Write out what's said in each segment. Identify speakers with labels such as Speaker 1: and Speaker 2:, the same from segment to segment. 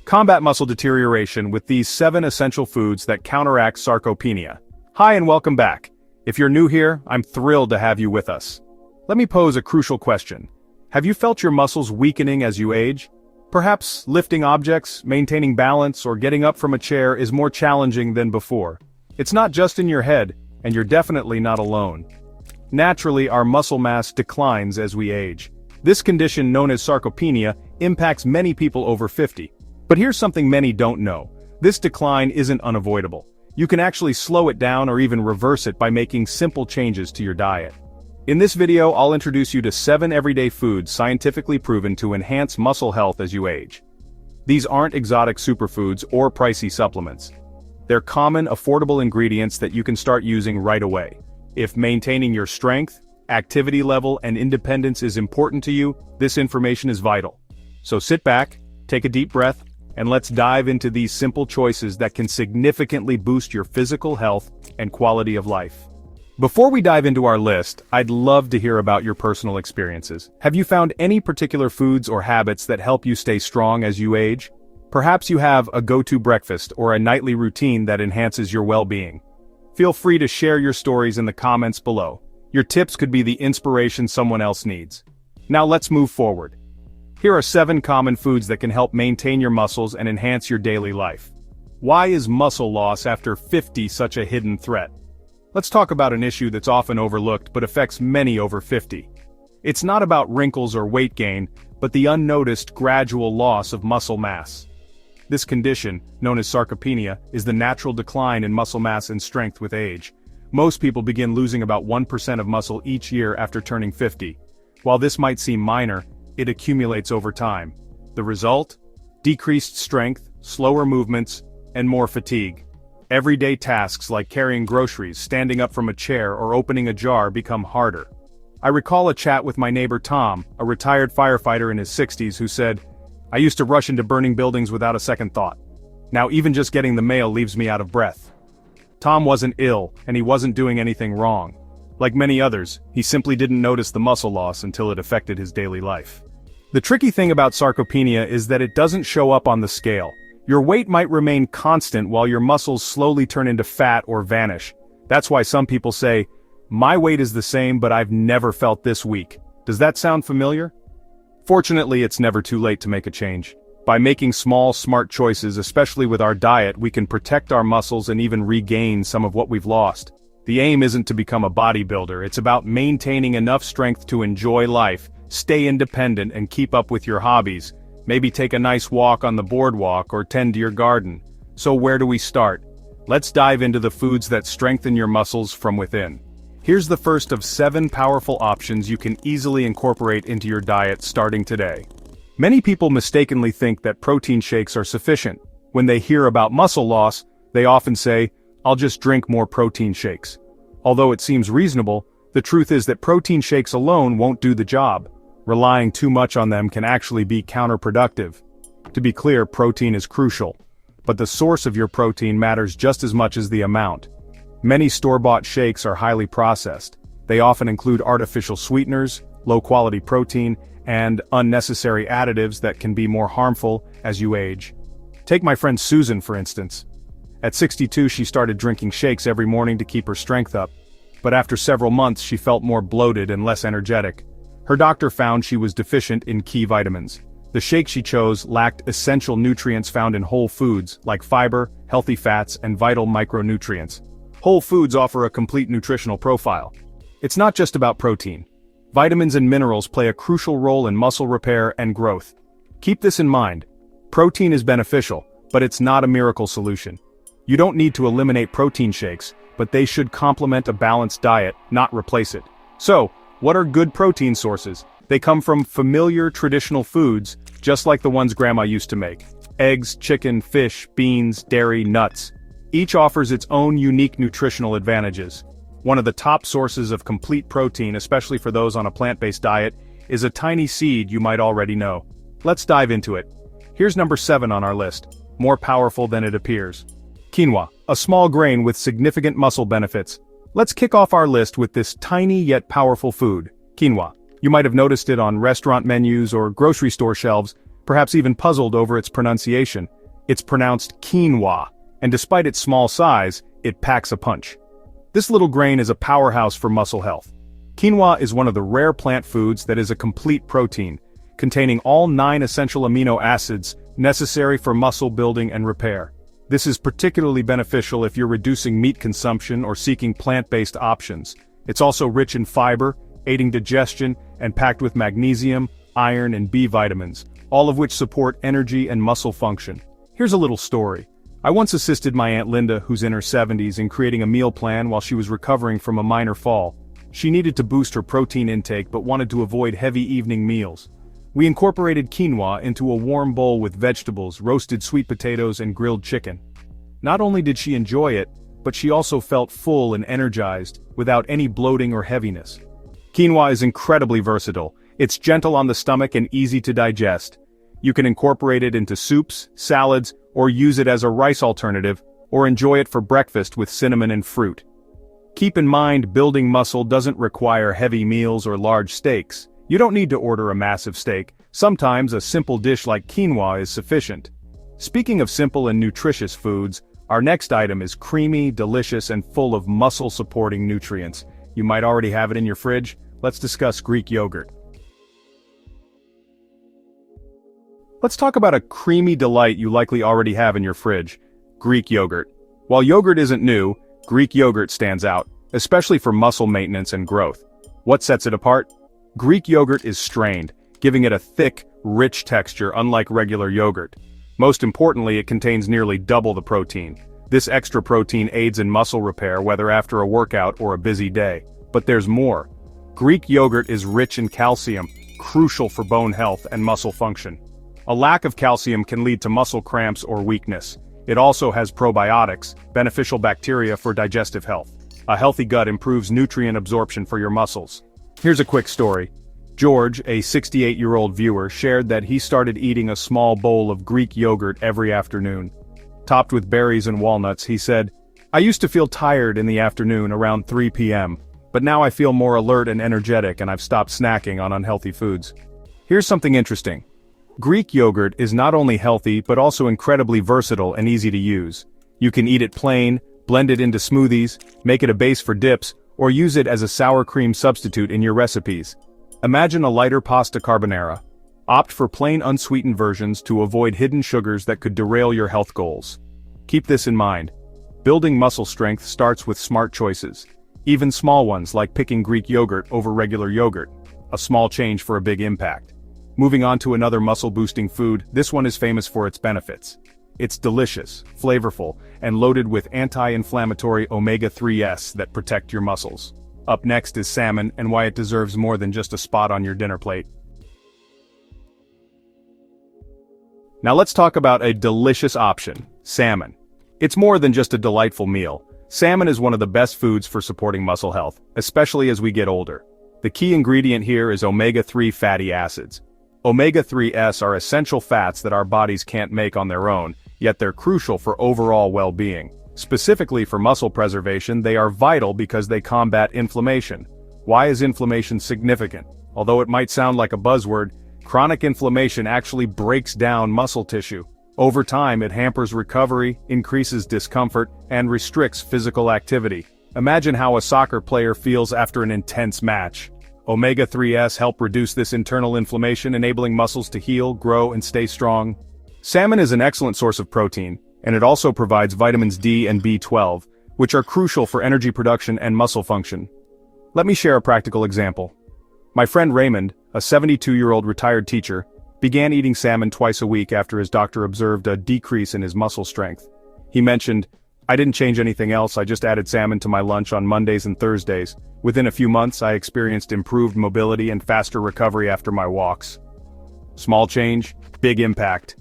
Speaker 1: Combat muscle deterioration with these 7 essential foods that counteract sarcopenia. Hi and welcome back. If you're new here, I'm thrilled to have you with us. Let me pose a crucial question. Have you felt your muscles weakening as you age? Perhaps lifting objects, maintaining balance, or getting up from a chair is more challenging than before. It's not just in your head, and you're definitely not alone. Naturally, our muscle mass declines as we age. This condition, known as sarcopenia, impacts many people over 50. But here's something many don't know. This decline isn't unavoidable. You can actually slow it down or even reverse it by making simple changes to your diet. In this video, I'll introduce you to 7 everyday foods scientifically proven to enhance muscle health as you age. These aren't exotic superfoods or pricey supplements. They're common, affordable ingredients that you can start using right away. If maintaining your strength, activity level, and independence is important to you, this information is vital. So sit back, take a deep breath, and let's dive into these simple choices that can significantly boost your physical health and quality of life. Before we dive into our list, I'd love to hear about your personal experiences. Have you found any particular foods or habits that help you stay strong as you age? Perhaps you have a go-to breakfast or a nightly routine that enhances your well-being. Feel free to share your stories in the comments below. Your tips could be the inspiration someone else needs. Now let's move forward. Here are 7 common foods that can help maintain your muscles and enhance your daily life. Why is muscle loss after 50 such a hidden threat? Let's talk about an issue that's often overlooked but affects many over 50. It's not about wrinkles or weight gain, but the unnoticed gradual loss of muscle mass. This condition, known as sarcopenia, is the natural decline in muscle mass and strength with age. Most people begin losing about 1% of muscle each year after turning 50. While this might seem minor, it accumulates over time. The result? Decreased strength, slower movements, and more fatigue. Everyday tasks like carrying groceries, standing up from a chair, or opening a jar become harder. I recall a chat with my neighbor Tom, a retired firefighter in his 60s who said, "I used to rush into burning buildings without a second thought. Now even just getting the mail leaves me out of breath." Tom wasn't ill, and he wasn't doing anything wrong. Like many others, he simply didn't notice the muscle loss until it affected his daily life. The tricky thing about sarcopenia is that it doesn't show up on the scale. Your weight might remain constant while your muscles slowly turn into fat or vanish. That's why some people say, "My weight is the same but I've never felt this weak." Does that sound familiar? Fortunately, it's never too late to make a change. By making small, smart choices, especially with our diet, we can protect our muscles and even regain some of what we've lost. The aim isn't to become a bodybuilder, it's about maintaining enough strength to enjoy life, stay independent, and keep up with your hobbies. Maybe take a nice walk on the boardwalk or tend to your garden. So where do we start? Let's dive into the foods that strengthen your muscles from within. Here's the first of 7 powerful options you can easily incorporate into your diet starting today. Many people mistakenly think that protein shakes are sufficient. When they hear about muscle loss, they often say, "I'll just drink more protein shakes." Although it seems reasonable, the truth is that protein shakes alone won't do the job. Relying too much on them can actually be counterproductive. To be clear, protein is crucial, but the source of your protein matters just as much as the amount. Many store-bought shakes are highly processed. They often include artificial sweeteners, low-quality protein, and unnecessary additives that can be more harmful as you age. Take my friend Susan, for instance. At 62, she started drinking shakes every morning to keep her strength up. But after several months, she felt more bloated and less energetic. Her doctor found she was deficient in key vitamins. The shake she chose lacked essential nutrients found in whole foods, like fiber, healthy fats, and vital micronutrients. Whole foods offer a complete nutritional profile. It's not just about protein. Vitamins and minerals play a crucial role in muscle repair and growth. Keep this in mind. Protein is beneficial, but it's not a miracle solution. You don't need to eliminate protein shakes, but they should complement a balanced diet, not replace it. So, what are good protein sources? They come from familiar traditional foods, just like the ones Grandma used to make. Eggs, chicken, fish, beans, dairy, nuts. Each offers its own unique nutritional advantages. One of the top sources of complete protein, especially for those on a plant-based diet, is a tiny seed you might already know. Let's dive into it. Here's number 7 on our list, more powerful than it appears. Quinoa, a small grain with significant muscle benefits. Let's kick off our list with this tiny yet powerful food, quinoa. You might have noticed it on restaurant menus or grocery store shelves, perhaps even puzzled over its pronunciation. It's pronounced quinoa, and despite its small size, it packs a punch. This little grain is a powerhouse for muscle health. Quinoa is one of the rare plant foods that is a complete protein, containing all 9 essential amino acids necessary for muscle building and repair. This is particularly beneficial if you're reducing meat consumption or seeking plant-based options. It's also rich in fiber, aiding digestion, and packed with magnesium, iron, and B vitamins, all of which support energy and muscle function. Here's a little story. I once assisted my Aunt Linda, who's in her 70s, in creating a meal plan while she was recovering from a minor fall. She needed to boost her protein intake but wanted to avoid heavy evening meals. We incorporated quinoa into a warm bowl with vegetables, roasted sweet potatoes, and grilled chicken. Not only did she enjoy it, but she also felt full and energized, without any bloating or heaviness. Quinoa is incredibly versatile. It's gentle on the stomach and easy to digest. You can incorporate it into soups, salads, or use it as a rice alternative, or enjoy it for breakfast with cinnamon and fruit. Keep in mind, building muscle doesn't require heavy meals or large steaks. You don't need to order a massive steak. Sometimes a simple dish like quinoa is sufficient. Speaking of simple and nutritious foods, our next item is creamy, delicious, and full of muscle-supporting nutrients. You might already have it in your fridge. Let's discuss Greek yogurt. Let's talk about a creamy delight you likely already have in your fridge: Greek yogurt. While yogurt isn't new, Greek yogurt stands out, especially for muscle maintenance and growth. What sets it apart? Greek yogurt is strained, giving it a thick, rich texture unlike regular yogurt. Most importantly, it contains nearly double the protein. This extra protein aids in muscle repair, whether after a workout or a busy day. But there's more. Greek yogurt is rich in calcium, crucial for bone health and muscle function. A lack of calcium can lead to muscle cramps or weakness. It also has probiotics, beneficial bacteria for digestive health. A healthy gut improves nutrient absorption for your muscles. Here's a quick story. George, a 68-year-old viewer, shared that he started eating a small bowl of Greek yogurt every afternoon. Topped with berries and walnuts, he said, "I used to feel tired in the afternoon around 3 p.m., but now I feel more alert and energetic, and I've stopped snacking on unhealthy foods." Here's something interesting. Greek yogurt is not only healthy but also incredibly versatile and easy to use. You can eat it plain, blend it into smoothies, make it a base for dips, or use it as a sour cream substitute in your recipes. Imagine a lighter pasta carbonara. Opt for plain unsweetened versions to avoid hidden sugars that could derail your health goals. Keep this in mind. Building muscle strength starts with smart choices. Even small ones like picking Greek yogurt over regular yogurt. A small change for a big impact. Moving on to another muscle-boosting food, this one is famous for its benefits. It's delicious, flavorful, and loaded with anti-inflammatory omega-3s that protect your muscles. Up next is salmon and why it deserves more than just a spot on your dinner plate. Now let's talk about a delicious option: salmon. It's more than just a delightful meal. Salmon is one of the best foods for supporting muscle health, especially as we get older. The key ingredient here is omega-3 fatty acids. Omega-3s are essential fats that our bodies can't make on their own, yet they're crucial for overall well-being. Specifically for muscle preservation, they are vital because they combat inflammation. Why is inflammation significant? Although it might sound like a buzzword, chronic inflammation actually breaks down muscle tissue. Over time, it hampers recovery, increases discomfort, and restricts physical activity. Imagine how a soccer player feels after an intense match. Omega-3s help reduce this internal inflammation, enabling muscles to heal, grow, and stay strong. Salmon is an excellent source of protein, and it also provides vitamins D and B12, which are crucial for energy production and muscle function. Let me share a practical example. My friend Raymond, a 72-year-old retired teacher, began eating salmon twice a week after his doctor observed a decrease in his muscle strength. He mentioned, "I didn't change anything else, I just added salmon to my lunch on Mondays and Thursdays. Within a few months, I experienced improved mobility and faster recovery after my walks." Small change, big impact.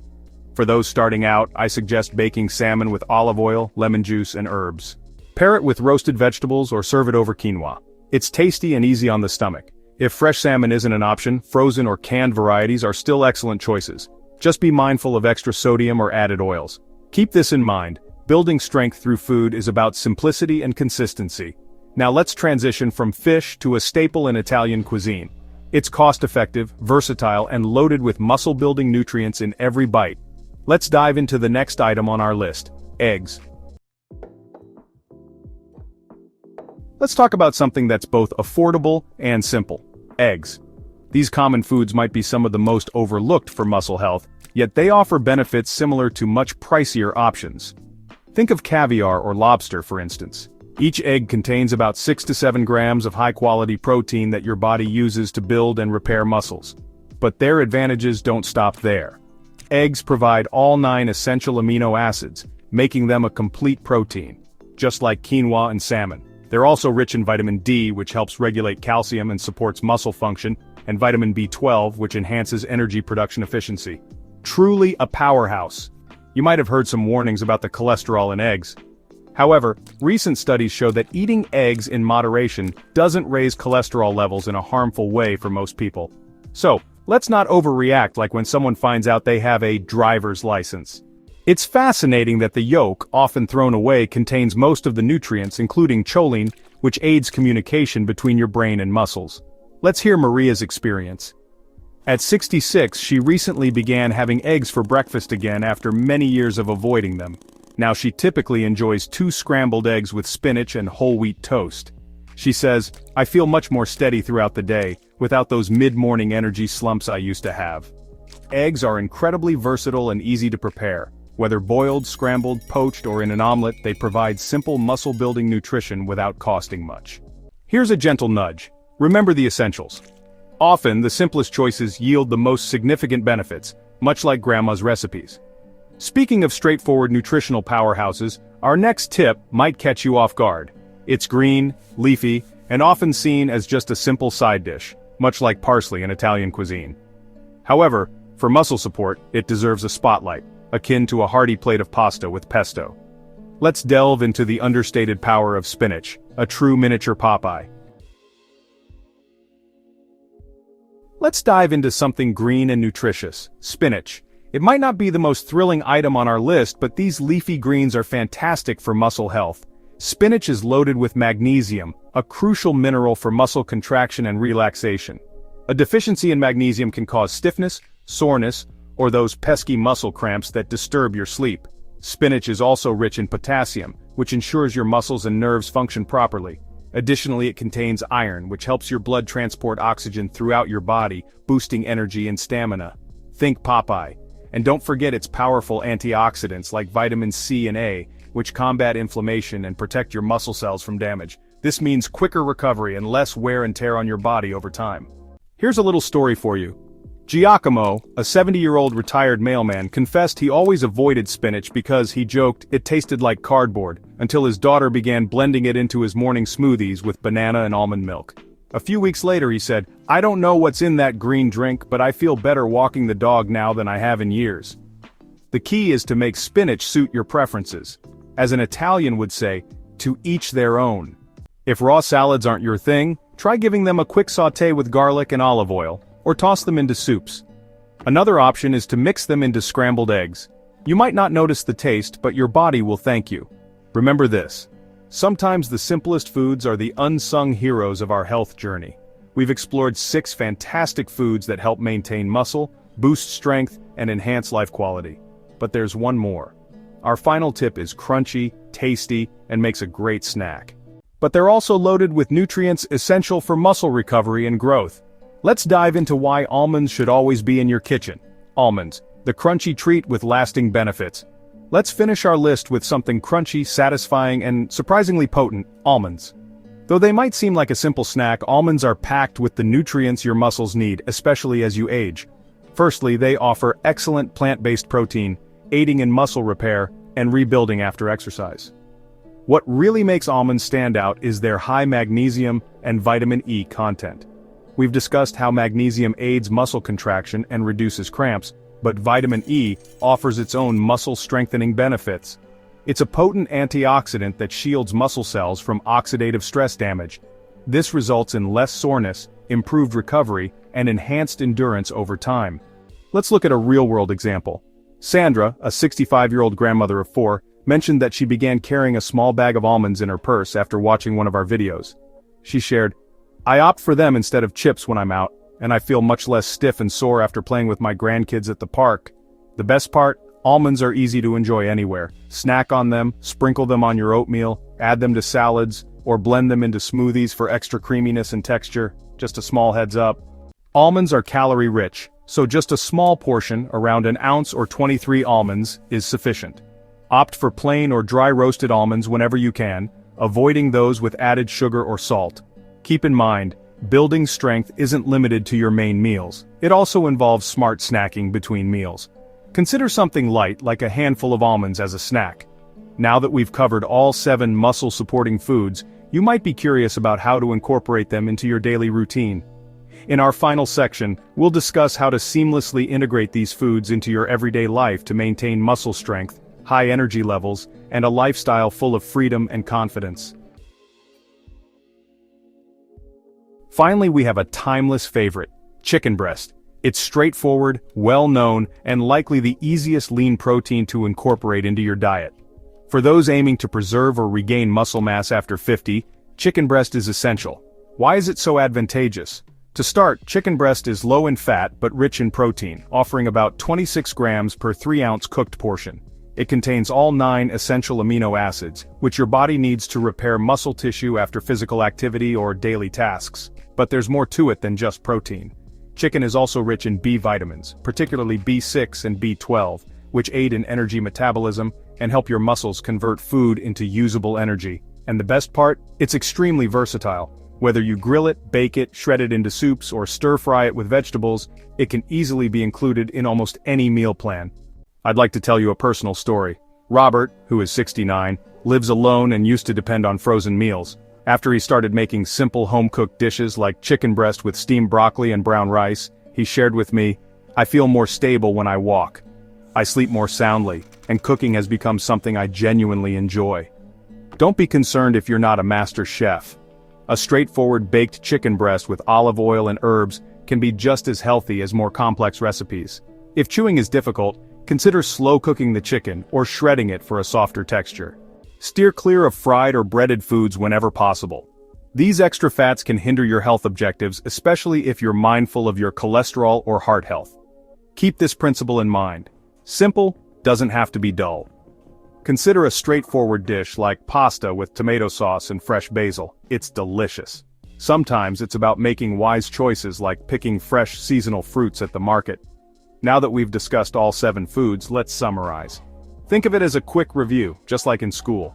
Speaker 1: For those starting out, I suggest baking salmon with olive oil, lemon juice, and herbs. Pair it with roasted vegetables or serve it over quinoa. It's tasty and easy on the stomach. If fresh salmon isn't an option, frozen or canned varieties are still excellent choices. Just be mindful of extra sodium or added oils. Keep this in mind. Building strength through food is about simplicity and consistency. Now let's transition from fish to a staple in Italian cuisine. It's cost-effective, versatile, and loaded with muscle-building nutrients in every bite. Let's dive into the next item on our list, eggs. Let's talk about something that's both affordable and simple, eggs. These common foods might be some of the most overlooked for muscle health, yet they offer benefits similar to much pricier options. Think of caviar or lobster, for instance. Each egg contains about 6 to 7 grams of high-quality protein that your body uses to build and repair muscles. But their advantages don't stop there. Eggs provide all 9 essential amino acids, making them a complete protein, just like quinoa and salmon. They're also rich in vitamin D, which helps regulate calcium and supports muscle function, and vitamin B12, which enhances energy production efficiency. Truly a powerhouse. You might have heard some warnings about the cholesterol in eggs. However, recent studies show that eating eggs in moderation doesn't raise cholesterol levels in a harmful way for most people. So, let's not overreact like when someone finds out they have a driver's license. It's fascinating that the yolk, often thrown away, contains most of the nutrients, including choline, which aids communication between your brain and muscles. Let's hear Maria's experience. At 66, she recently began having eggs for breakfast again after many years of avoiding them. Now she typically enjoys 2 scrambled eggs with spinach and whole wheat toast. She says, "I feel much more steady throughout the day, without those mid-morning energy slumps I used to have." Eggs are incredibly versatile and easy to prepare. Whether boiled, scrambled, poached, or in an omelet, they provide simple muscle-building nutrition without costing much. Here's a gentle nudge. Remember the essentials. Often, the simplest choices yield the most significant benefits, much like grandma's recipes. Speaking of straightforward nutritional powerhouses, our next tip might catch you off guard. It's green, leafy, and often seen as just a simple side dish, much like parsley in Italian cuisine. However, for muscle support, it deserves a spotlight, akin to a hearty plate of pasta with pesto. Let's delve into the understated power of spinach, a true miniature Popeye. Let's dive into something green and nutritious, spinach. It might not be the most thrilling item on our list, but these leafy greens are fantastic for muscle health. Spinach is loaded with magnesium, a crucial mineral for muscle contraction and relaxation. A deficiency in magnesium can cause stiffness, soreness, or those pesky muscle cramps that disturb your sleep. Spinach is also rich in potassium, which ensures your muscles and nerves function properly. Additionally, it contains iron, which helps your blood transport oxygen throughout your body, boosting energy and stamina. Think Popeye. And don't forget its powerful antioxidants like vitamin C and A, which combat inflammation and protect your muscle cells from damage. This means quicker recovery and less wear and tear on your body over time. Here's a little story for you. Giacomo, a 70-year-old retired mailman, confessed he always avoided spinach because, he joked, it tasted like cardboard, until his daughter began blending it into his morning smoothies with banana and almond milk. A few weeks later he said, "I don't know what's in that green drink, but I feel better walking the dog now than I have in years." The key is to make spinach suit your preferences. As an Italian would say, to each their own. If raw salads aren't your thing, try giving them a quick sauté with garlic and olive oil, or toss them into soups. Another option is to mix them into scrambled eggs. You might not notice the taste, but your body will thank you. Remember this. Sometimes the simplest foods are the unsung heroes of our health journey. We've explored 6 fantastic foods that help maintain muscle, boost strength, and enhance life quality. But there's one more. Our final tip is crunchy, tasty, and makes a great snack. But they're also loaded with nutrients essential for muscle recovery and growth. Let's dive into why almonds should always be in your kitchen. Almonds, the crunchy treat with lasting benefits. Let's finish our list with something crunchy, satisfying, and surprisingly potent, almonds. Though they might seem like a simple snack, almonds are packed with the nutrients your muscles need, especially as you age. Firstly, they offer excellent plant-based protein, aiding in muscle repair and rebuilding after exercise. What really makes almonds stand out is their high magnesium and vitamin E content. We've discussed how magnesium aids muscle contraction and reduces cramps, but vitamin E offers its own muscle-strengthening benefits. It's a potent antioxidant that shields muscle cells from oxidative stress damage. This results in less soreness, improved recovery, and enhanced endurance over time. Let's look at a real-world example. Sandra, a 65-year-old grandmother of 4, mentioned that she began carrying a small bag of almonds in her purse after watching one of our videos. She shared, "I opt for them instead of chips when I'm out, and I feel much less stiff and sore after playing with my grandkids at the park. The best part, Almonds are easy to enjoy anywhere. Snack on them, sprinkle them on your oatmeal, add them to salads, or blend them into smoothies for extra creaminess and texture. Just a small heads up. Almonds are calorie-rich, so just a small portion, around an ounce or 23 almonds, is sufficient. Opt for plain or dry roasted almonds whenever you can, avoiding those with added sugar or salt. Keep in mind, building strength isn't limited to your main meals. It also involves smart snacking between meals. Consider something light like a handful of almonds as a snack. Now that we've covered all 7 muscle-supporting foods, you might be curious about how to incorporate them into your daily routine. In our final section, we'll discuss how to seamlessly integrate these foods into your everyday life to maintain muscle strength, high energy levels, and a lifestyle full of freedom and confidence. Finally, we have a timeless favorite, chicken breast. It's straightforward, well-known, and likely the easiest lean protein to incorporate into your diet. For those aiming to preserve or regain muscle mass after 50, chicken breast is essential. Why is it so advantageous? To start, chicken breast is low in fat but rich in protein, offering about 26 grams per 3-ounce cooked portion. It contains all 9 essential amino acids, which your body needs to repair muscle tissue after physical activity or daily tasks. But there's more to it than just protein. Chicken is also rich in B vitamins, particularly B6 and B12, which aid in energy metabolism and help your muscles convert food into usable energy. And the best part? It's extremely versatile. Whether you grill it, bake it, shred it into soups, or stir-fry it with vegetables, it can easily be included in almost any meal plan. I'd like to tell you a personal story. Robert, who is 69, lives alone and used to depend on frozen meals. After he started making simple home-cooked dishes like chicken breast with steamed broccoli and brown rice, he shared with me, "I feel more stable when I walk. I sleep more soundly, and cooking has become something I genuinely enjoy." Don't be concerned if you're not a master chef. A straightforward baked chicken breast with olive oil and herbs can be just as healthy as more complex recipes. If chewing is difficult, consider slow cooking the chicken or shredding it for a softer texture. Steer clear of fried or breaded foods whenever possible. These extra fats can hinder your health objectives, especially if you're mindful of your cholesterol or heart health. Keep this principle in mind. Simple doesn't have to be dull. Consider a straightforward dish like pasta with tomato sauce and fresh basil. It's delicious. Sometimes it's about making wise choices like picking fresh seasonal fruits at the market. Now that we've discussed all 7 foods, let's summarize. Think of it as a quick review, just like in school.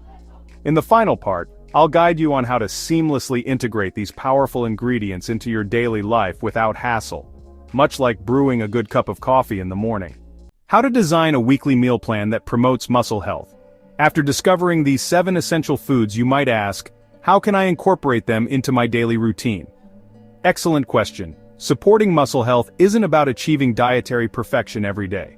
Speaker 1: In the final part, I'll guide you on how to seamlessly integrate these powerful ingredients into your daily life without hassle, much like brewing a good cup of coffee in the morning. How to design a weekly meal plan that promotes muscle health. After discovering these 7 essential foods, you might ask, how can I incorporate them into my daily routine? Excellent question. Supporting muscle health isn't about achieving dietary perfection every day.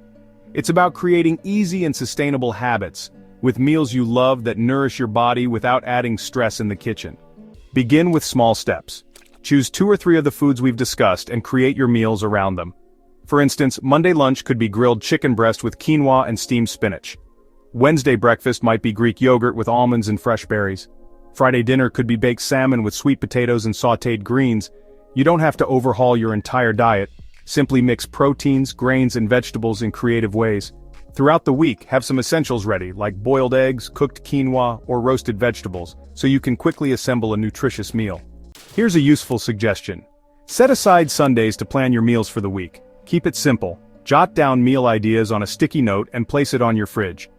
Speaker 1: It's about creating easy and sustainable habits, with meals you love that nourish your body without adding stress in the kitchen. Begin with small steps. Choose 2 or 3 of the foods we've discussed and create your meals around them. For instance, Monday lunch could be grilled chicken breast with quinoa and steamed spinach. Wednesday breakfast might be Greek yogurt with almonds and fresh berries. Friday dinner could be baked salmon with sweet potatoes and sautéed greens. You don't have to overhaul your entire diet. Simply mix proteins, grains, and vegetables in creative ways. Throughout the week, have some essentials ready, like boiled eggs, cooked quinoa, or roasted vegetables, so you can quickly assemble a nutritious meal. Here's a useful suggestion. Set aside Sundays to plan your meals for the week. Keep it simple. Jot down meal ideas on a sticky note and place it on your fridge.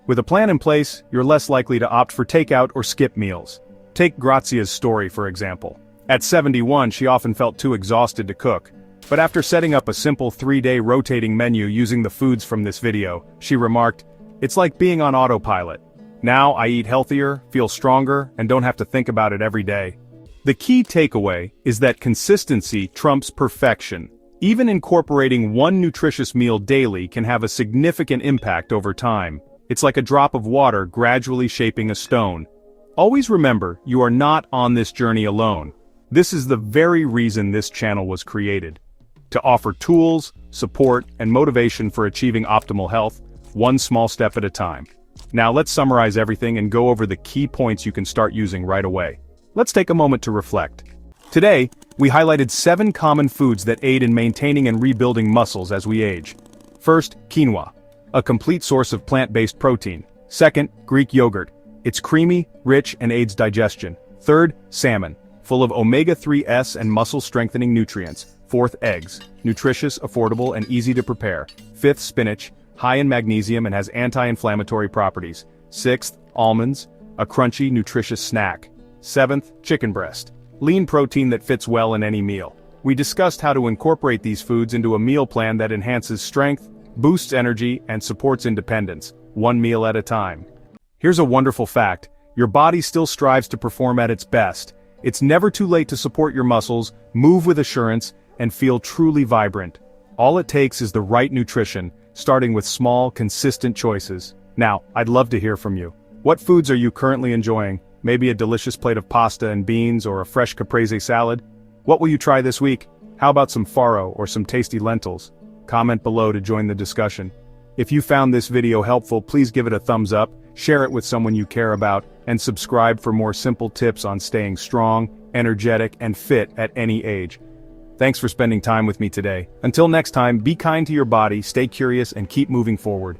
Speaker 1: With a plan in place, you're less likely to opt for takeout or skip meals. Take Grazia's story, for example. At 71, she often felt too exhausted to cook. But after setting up a simple 3-day rotating menu using the foods from this video, she remarked, "It's like being on autopilot. Now I eat healthier, feel stronger, and don't have to think about it every day." The key takeaway is that consistency trumps perfection. Even incorporating one nutritious meal daily can have a significant impact over time. It's like a drop of water gradually shaping a stone. Always remember, you are not on this journey alone. This is the very reason this channel was created. To offer tools, support, and motivation for achieving optimal health, one small step at a time. Now let's summarize everything and go over the key points you can start using right away. Let's take a moment to reflect. Today, we highlighted 7 common foods that aid in maintaining and rebuilding muscles as we age. First, quinoa. a complete source of plant-based protein. Second, Greek yogurt. It's creamy, rich, and aids digestion. Third, salmon, full of omega-3s and muscle-strengthening nutrients. Fourth, eggs, nutritious, affordable, and easy to prepare. Fifth, spinach, high in magnesium and has anti-inflammatory properties. Sixth, almonds, a crunchy, nutritious snack. Seventh, chicken breast, lean protein that fits well in any meal. We discussed how to incorporate these foods into a meal plan that enhances strength, boosts energy, and supports independence, one meal at a time. Here's a wonderful fact: your body still strives to perform at its best. It's never too late to support your muscles, move with assurance, and feel truly vibrant. All it takes is the right nutrition, starting with small, consistent choices. Now, I'd love to hear from you. What foods are you currently enjoying? Maybe a delicious plate of pasta and beans or a fresh caprese salad? What will you try this week? How about some farro or some tasty lentils? Comment below to join the discussion. If you found this video helpful, please give it a thumbs up, share it with someone you care about, and subscribe for more simple tips on staying strong, energetic, and fit at any age. Thanks for spending time with me today. Until next time, be kind to your body, stay curious, and keep moving forward.